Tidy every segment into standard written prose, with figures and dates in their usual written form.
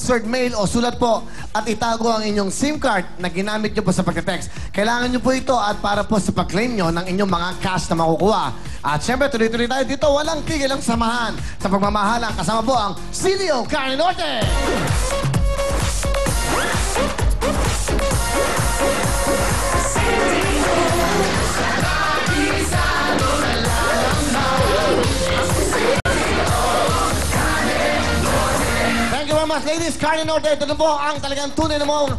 password, mail o sulat po at itago ang inyong SIM card na ginamit nyo po sa pagka-text. Kailangan nyo po ito at para po sa pag-claim nyo ng inyong mga cash na makukuha. At syempre, tuloy-tuloy tayo dito. Walang tigil ang samahan sa pagmamahalan. Kasama po ang CDO Karen Norte. Mas ladies, Carne Norte. Ito na po ang talagang tunay na mong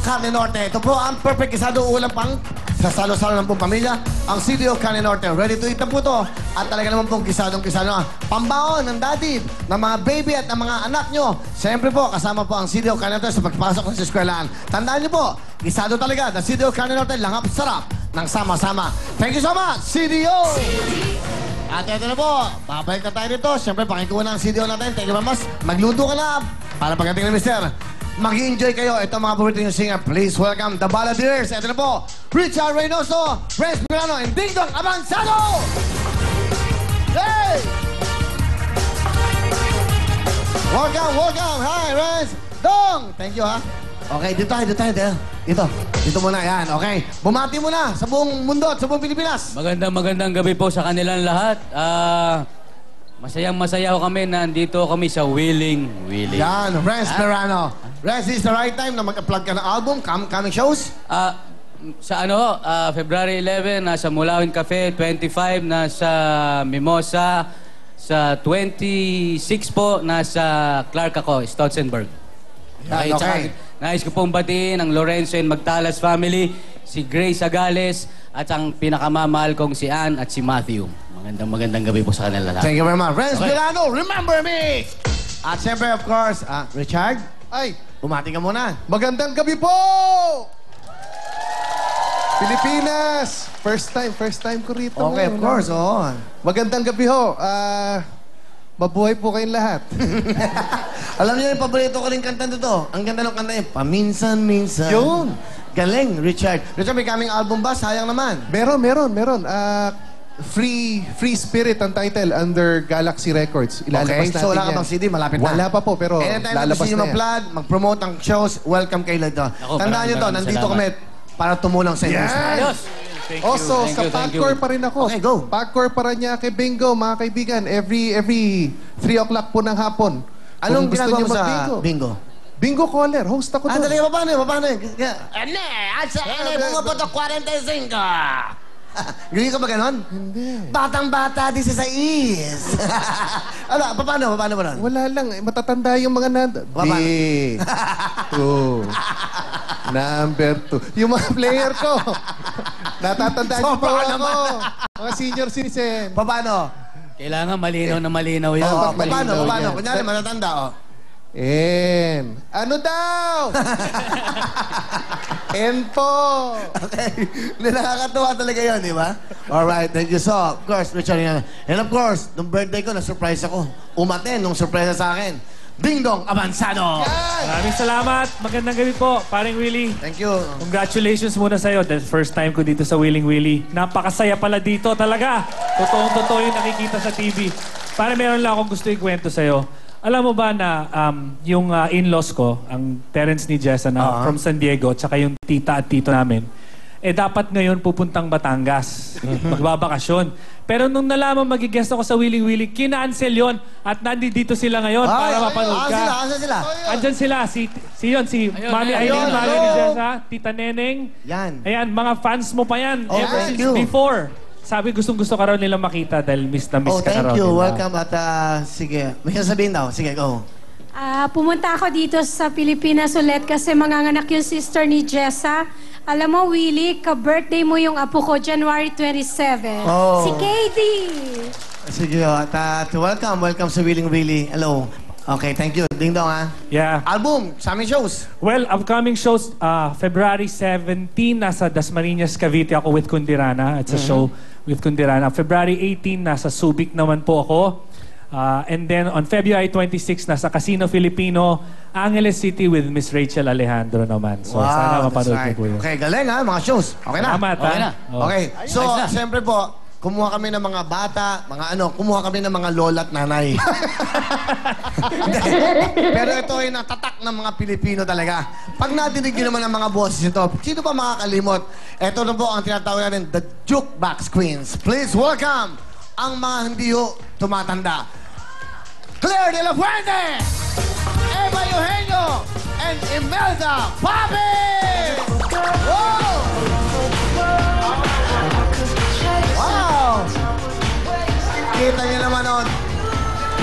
Carne Norte. Ito po ang perfect gisado ulam pang sasalo-salo ng pong pamilya. Ang CDO Carne Norte. Ready to eat na po to. At talaga naman pong gisadong-gisado na pambaon ng daddy, ng mga baby at ng mga anak nyo. Siyempre po, kasama po ang CDO Carne Norte sa pagpasok ng eskwelahan. Tandaan nyo po, gisado talaga. The CDO Carne Norte, langap sarap ng sama-sama. Thank you so much, CDO! At ito na po, babalik na tayo dito. Siyempre, pakikuha na ang CDO natin. Thank you very much. Magluto ka na para pagdating ng mister. Mag-enjoy kayo. Ito mga paborito yung singer. Please welcome the Balladeers. Ito na po, Richard Reynoso, Renz Milano, and Ding Dong Abansado! Hey! Welcome, welcome. Hi, Renz. Dong! Thank you, ha? Okay, dito tayo. Dito muna, yan. Okay. Bumati mo na sa buong mundo at sa buong Pilipinas. Magandang gabi po sa kanilang lahat. Masaya ho kami na nandito kami sa Wheeling. Yan, Renz Milano. Renz, is the right time na mag-upload ka ng album, coming shows? February 11, nasa Mulawin Cafe. 25, nasa Mimosa. Sa 26 po, nasa Clark ako, Stotzenburg. Yan, okay. Nais ko pong batiin ang Lorenzo and Magtalas family, si Grace Agales, at ang pinakamamahal kong si Ann at si Matthew. Magandang gabi po sa kanila lahat. Thank you very much. Renz Milano, remember me! At siyempre, of course, Richard, bumati ka muna. Magandang gabi po! Pilipinas! First time ko rito. Okay, of course, oo. Magandang gabi ho. Mabuhay po kayong lahat. Alam niyo yung paborito ko rin kanta dito. Ang ganda ng kanta niya, Paminsan-minsan. Yun. Galing, Richard. Richard, may kaming album ba? Sayang naman. Meron. Free Spirit ang title under Galaxy Records. Ilalabas natin so wala ka yan. bang CD? Malapit na. Wala pa po, pero anytime lalabas na na yan. Mag-promote ng shows, welcome kayo dito. Tandaan niyo to, nandito kami para tumulong sa industry. Ayos! Also, sa Pagcor pa rin ako. Okay, go. Pagcor pa rin niya kay Bingo, mga kaibigan. Every 3 o'clock po ng hapon. Anong Kung gusto ginagawa niyo mo sa mag-bingo. bingo? Bingo caller. Host ako doon. Dali, paano yun? Asa, pumapatok 45. Ganyan ka ba ganon? Hindi. Batang-bata, 16. Paano ba nun? Wala lang. Matatanda yung mga Paano? Number 2. Yung mga player ko. Natatandaan niyo pa Sobra ako. Mga senior citizen. Paano? Kailangan malinaw yun. Paano? Kunyari, matatanda, Ano daw? po. Okay. Nakakatuwa talaga yun, di ba? Alright, thank you. So, of course, Richard, and of course, nung birthday ko, na-surprise ako. Umaten nung surprise sa akin. Ding Dong Abansado! Maraming salamat. Magandang gabi po, paring Willie. Thank you. Congratulations muna sa'yo. The first time ko dito sa Wheeling Willie. Napakasaya pala dito talaga. Totoong-totoo yung nakikita sa TV. Para meron lang akong gusto ikwento sa'yo. Alam mo ba na yung in-laws ko, ang parents ni Jessa na from San Diego, tsaka yung tita at tito namin, dapat ngayon pupuntang Batangas. Magbabakasyon. Pero nung nalaman magigest ako sa Wheeling Willie, kina-cancel yun at nandito sila ngayon para mapanood ka. Asan sila? Andyan sila. Si Mami Aileen, Mami ni Jessa, Tita Neneng. Yan. Ayan, mga fans mo pa yan. Ever thank since you. before. Sabi, gustong-gusto ka raw nilang makita dahil miss na miss ka na raw. Thank you. Nila. Welcome at sige. May sasabihin daw. Sige, go. Pumunta ako dito sa Pilipinas ulit kasi manganganak yung sister ni Jessa. Alam mo, Willie, ka-birthday mo yung apo ko, January 27. Si Katie! Sige, at welcome sa Wheeling Willie. Hello. Okay, thank you. Ding Dong, ha? Yeah. Album, sa aming shows. Well, upcoming shows, February 17, nasa Dasmariñas, Cavite ako with Kundirana. It's a show with Kundirana. February 18, nasa Subic naman po ako. And then on February 26, nasa Casino Filipino, Angeles City with Miss Rachel Alejandro naman. So sana mapanood niyo po yun. Okay, galing ha, mga shows. Okay na? Salamat, Okay na. Okay, so, Ayos na. siyempre po, kumuha kami ng mga bata, kumuha kami ng mga lola at nanay. Hindi. Pero ito ay natatak ng mga Pilipino talaga. Pag nadinig nyo naman ang mga boses ito, sino ba makakalimot? Ito na po ang tinatawag natin, the Jukebox Queens. Please welcome ang mga hindi tumatanda. Claire de la Fuente, Eva Eugenio, and Imelda Papi! Wow! Wow! Kita niyo naman nun.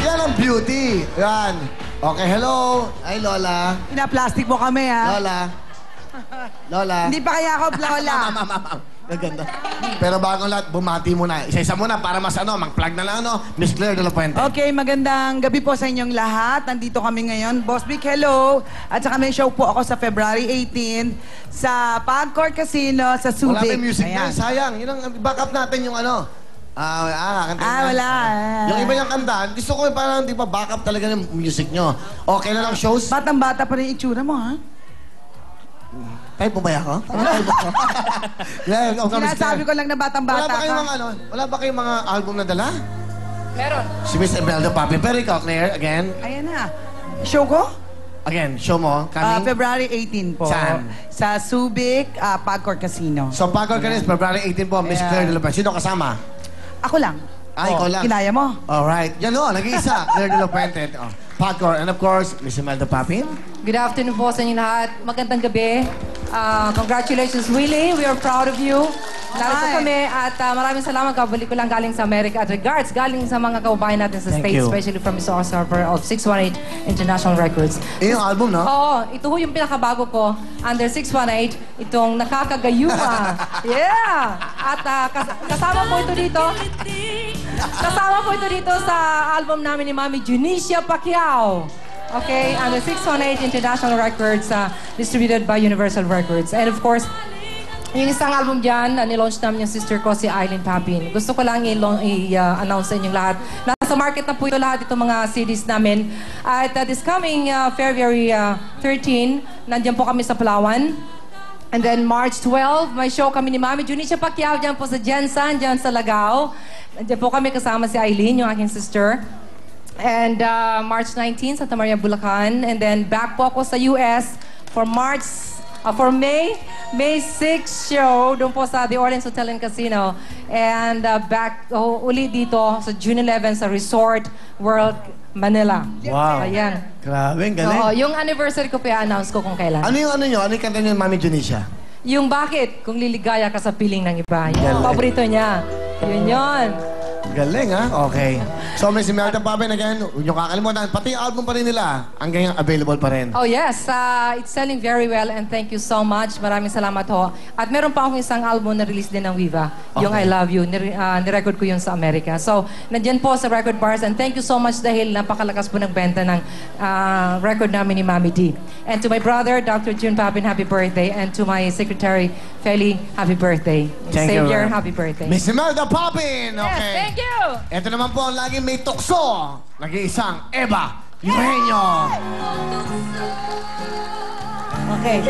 Yan ang beauty. Yan. Okay, hello. Ay, Lola. Pina-plastic mo kami, ha? Lola. Lola. Hindi pa kaya ako, Lola. Gaganda. Pero bagong lahat, bumati muna. Isa-isa muna para mas mag-plug na lang, Miss Claire de la Fuente. Okay, magandang gabi po sa inyong lahat. Nandito kami ngayon. Boss Vic, hello. At saka may show po ako sa February 18 sa Pagcor Casino sa Wala Subic. may music Ayan. na, sayang. Yun ang back up natin yung kanta wala. Yung iba niyang kanta, gusto ko parang di ba back up talaga yung music nyo. Okay na lang shows? Batang-bata pa rin yung itsura mo, ha? Type mo ba ako? Type mo. Yeah, okay, Sinasabi ko lang na batang-bata ka. Wala ba kayong mga album na dala? Meron. Si Miss Imelda Papi. Pero ikaw, Claire, again. Ayan na. Show ko? Again, show mo. Coming. February 18 po. Saan? Sa Subic, Pagcor Casino. So, Pagod ka rin, February 18 po, Miss Claire de la Fuente. Sino kasama? Ako lang. Ikaw lang. Kinaya mo? Alright. Yan nag-iisa. Claire de la Fuente. Pagod. And of course, Miss Imelda Papi. Good afternoon po sa inyo lahat. Magandang gabi. Congratulations, Willie. We are proud of you. Narito Hi. kami at maraming salamat. Kabalik ko lang galing sa Amerika at regards galing sa mga kaubayan natin sa Thank States, you. especially from Mr. Oscar of 618 International Records. Yung album, no? Oo, ito ho yung pinakabago ko under 618, itong Nakakagayuma. Yeah! At kasama po ito dito. Kasama po ito dito sa album namin ni Mami Junicia Pacquiao. Okay, under 618 International Records, distributed by Universal Records. And of course, yung isang album dyan, nilaunch namin yung sister ko, si Eileen Papin. Gusto ko lang i-announce sa inyong lahat. Nasa market na po ito lahat itong mga CDs namin. At this coming February 13, nandiyan po kami sa Palawan. And then March 12, may show kami ni Mami Junicia Pacquiao dyan po sa Jensen, dyan sa Lagao. Nandiyan po kami kasama si Eileen, yung aking sister. And March 19, Santa Maria, Bulacan. And then back po ako sa US for May 6 show doon po sa The Orleans Hotel and Casino. And back uli dito sa June 11 sa Resort World Manila. Wow. Ayan. Grabe, ang galing. Oo, yung anniversary ko pa announce ko kung kailan. Ano yung kanta niyo, Mami Junicia? Yung bakit, kung liligaya ka sa piling ng iba. Yung paborito niya. Yun yun. Galing, ha? Okay. So, Miss Imelda Papi, again, huwag niyo kakalimutan. Pati yung album pa rin nila, hanggang available pa rin. Oh yes, it's selling very well and thank you so much. Maraming salamat ho. At meron pa akong isang album na release din ng Viva, yung I Love You. Nirecord ko yun sa Amerika. So, nandyan po sa record bars and thank you so much dahil napakalakas po ng benta ng record namin ni Mami D. And to my brother, Dr. June Papin, happy birthday. And to my secretary, Feli, happy birthday. Thank you, Savior, ma'am. happy birthday. Miss Imelda Papin! Yes, Okay. thank you! Ito naman po ang laging may tukso. Nag-iisang Eva Eugenio. Okay.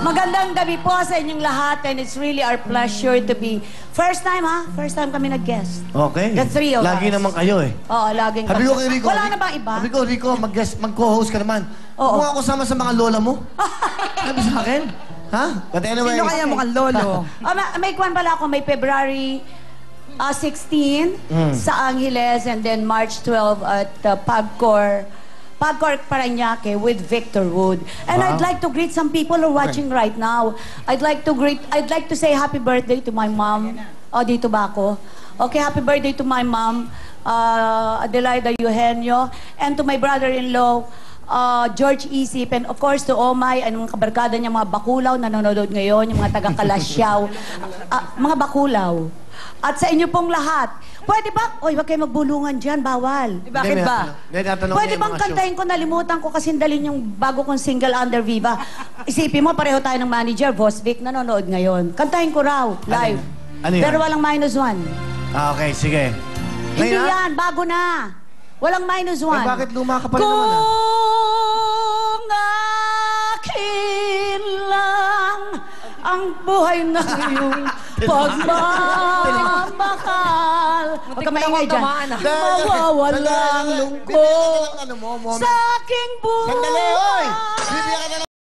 Magandang gabi po sa inyong lahat and it's really our pleasure to be... First time, ha? First time kami nag-guest. Okay. The three of Lagi us. naman kayo, Oo, laging Sabi ko kay Rico. Wala na bang iba? Sabi ko, Rico, mag-co-host ka naman. Oo. Kung ako sama sa mga lola mo. Sabi sa akin. Ha? But anyway. Sino kaya mukhang lolo? May kwan pala ako, may February 16 sa Angeles and then March 12 at Pagcor Parañaque with Victor Wood. And Wow. I'd like to greet some people who are watching right now. I'd like to say happy birthday to my mom. Oh, dito ba ako? Okay, happy birthday to my mom, Adelaida Eugenio, and to my brother-in-law, George Isip, and of course to Omay, and mga kabarkada niya, mga bakulaw, nanonood ngayon, yung mga taga-Kalasyaw. Mga bakulaw. At sa inyo pong lahat, pwede ba? Oy, wag kayo magbulungan dyan, bawal. Bakit ba? Pwede bang kantahin ko, nalimutan ko kasi dalhin yung bago kong single under Viva. Isipin mo, pareho tayo ng manager, Boss Vic, nanonood ngayon. Kantahin ko raw, live. Ano yun? Pero walang -1. Okay, sige. Hindi Ngayon, yan, bago na. Walang -1. Eh, bakit luma ka pa rin naman, Kung akin lang ang buhay ng iyong pagmamahal. mahal. Huwag ka maingay dyan. tamaan, ah. Mawawalang lungkot Ano mo, moment. sa aking buhay. Sandali!